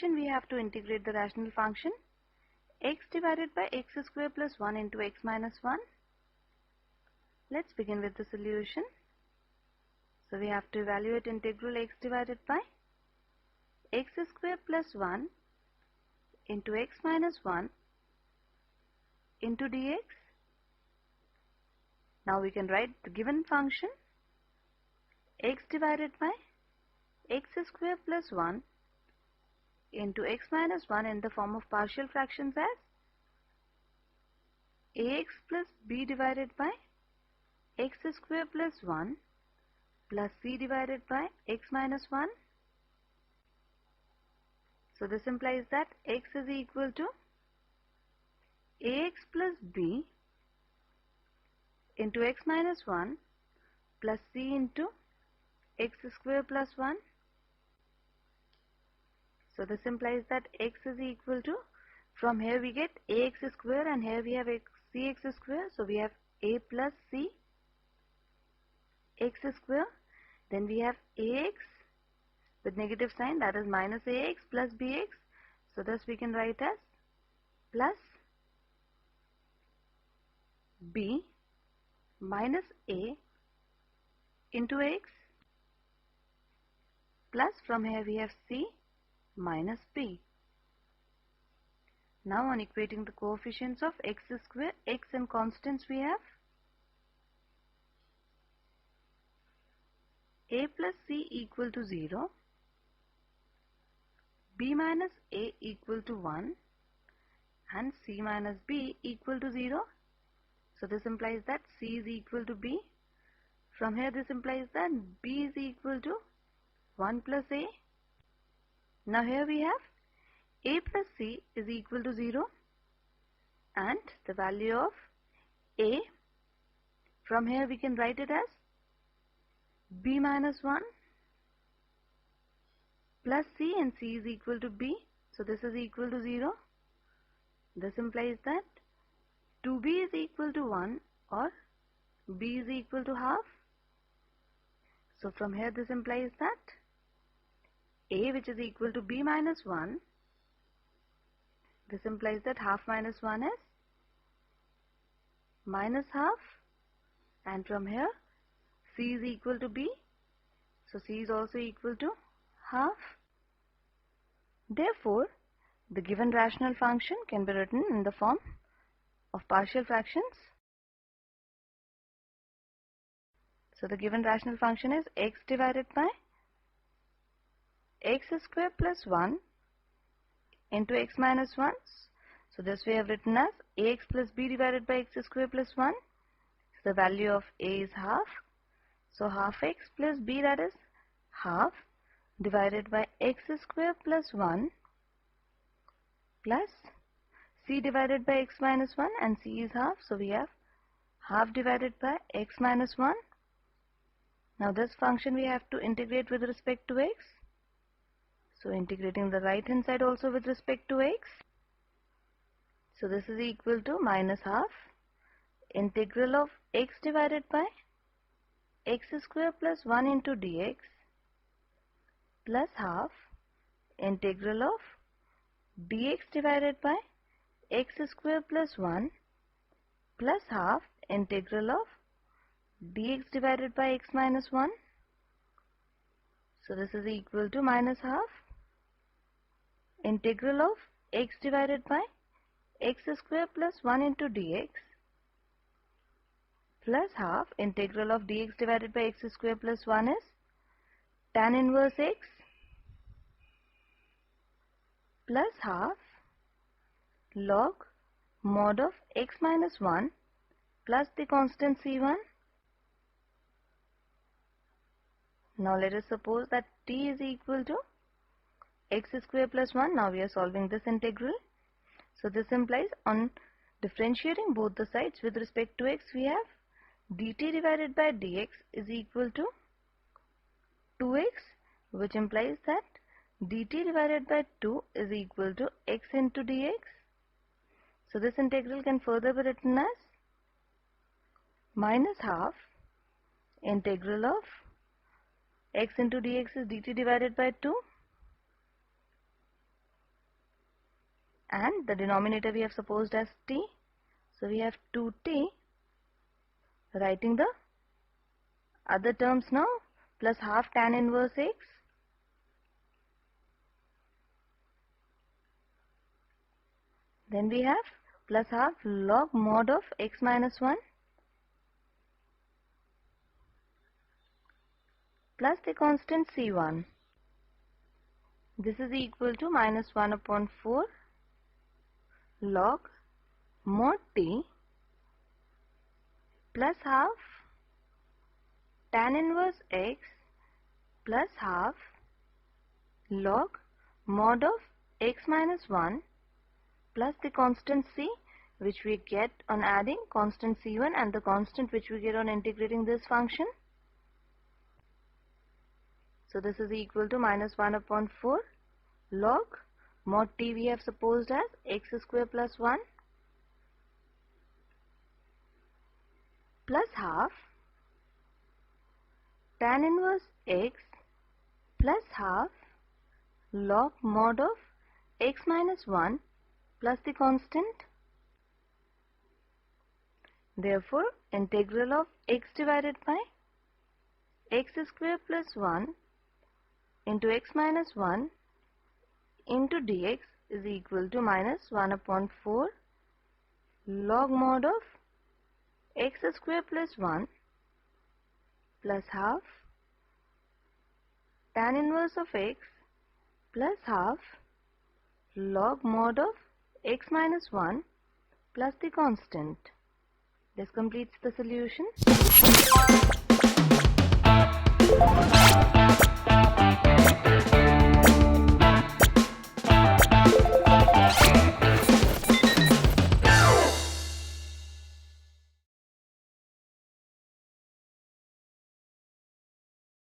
condition, we have to integrate the rational function x divided by x square plus 1 into x minus 1. Let's begin with the solution. So we have to evaluate integral x divided by x square plus 1 into x minus 1 into dx. Now we can write the given function x divided by x square plus 1 into x minus 1 in the form of partial fractions as ax plus b divided by x square plus 1 plus c divided by x minus 1. So this implies that x is equal to ax plus b into x minus 1 plus c into x square plus 1. So this implies that x is equal to, from here we get ax square and here we have cx square. So we have a plus c x square. Then we have ax with negative sign, that is minus ax plus bx. So thus we can write as plus b minus a into x plus from here we have c minus b. Now on equating the coefficients of x square, x and constants, we have a plus c equal to 0, b minus a equal to 1 and c minus b equal to 0. So this implies that c is equal to b. From here this implies that b is equal to 1 plus a. Now here we have a plus c is equal to 0 and the value of a, from here we can write it as b minus 1 plus c, and c is equal to b. So this is equal to 0. This implies that 2b is equal to 1 or b is equal to half. So from here this implies that a, which is equal to b minus 1, this implies that half minus 1 is minus half, and from here c is equal to b, so c is also equal to half. Therefore, the given rational function can be written in the form of partial fractions. So the given rational function is x divided by x square plus 1 into x minus 1. So this we have written as ax plus b divided by x square plus 1. So the value of a is half. So half x plus b, that is half, divided by x square plus 1 plus c divided by x minus 1, and c is half. So we have half divided by x minus 1. Now this function we have to integrate with respect to x. So integrating the right hand side also with respect to x. So this is equal to minus half integral of x divided by x square plus 1 into dx plus half integral of dx divided by x square plus 1 plus half integral of dx divided by x minus 1. So this is equal to minus half integral of x divided by x square plus 1 into dx plus half integral of dx divided by x square plus 1 is tan inverse x plus half log mod of x minus 1 plus the constant c1. Now let us suppose that t is equal to x square plus 1. Now we are solving this integral. So this implies on differentiating both the sides with respect to x, we have dt divided by dx is equal to 2x, which implies that dt divided by 2 is equal to x into dx. So this integral can further be written as minus half integral of x into dx is dt divided by 2 and the denominator we have supposed as t. So we have 2t, writing the other terms now, plus half tan inverse x then we have plus half log mod of x minus 1 plus the constant c1. This is equal to minus 1 upon 4 log mod t plus half tan inverse x plus half log mod of x minus 1 plus the constant c, which we get on adding constant c1 and the constant which we get on integrating this function. So this is equal to minus 1 upon 4 log mod t we have supposed as x square plus 1 plus half tan inverse x plus half log mod of x minus 1 plus the constant. Therefore, integral of x divided by x square plus 1 into x minus 1 into dx is equal to minus 1 upon 4 log mod of x square plus 1 plus half tan inverse of x plus half log mod of x minus 1 plus the constant. This completes the solution.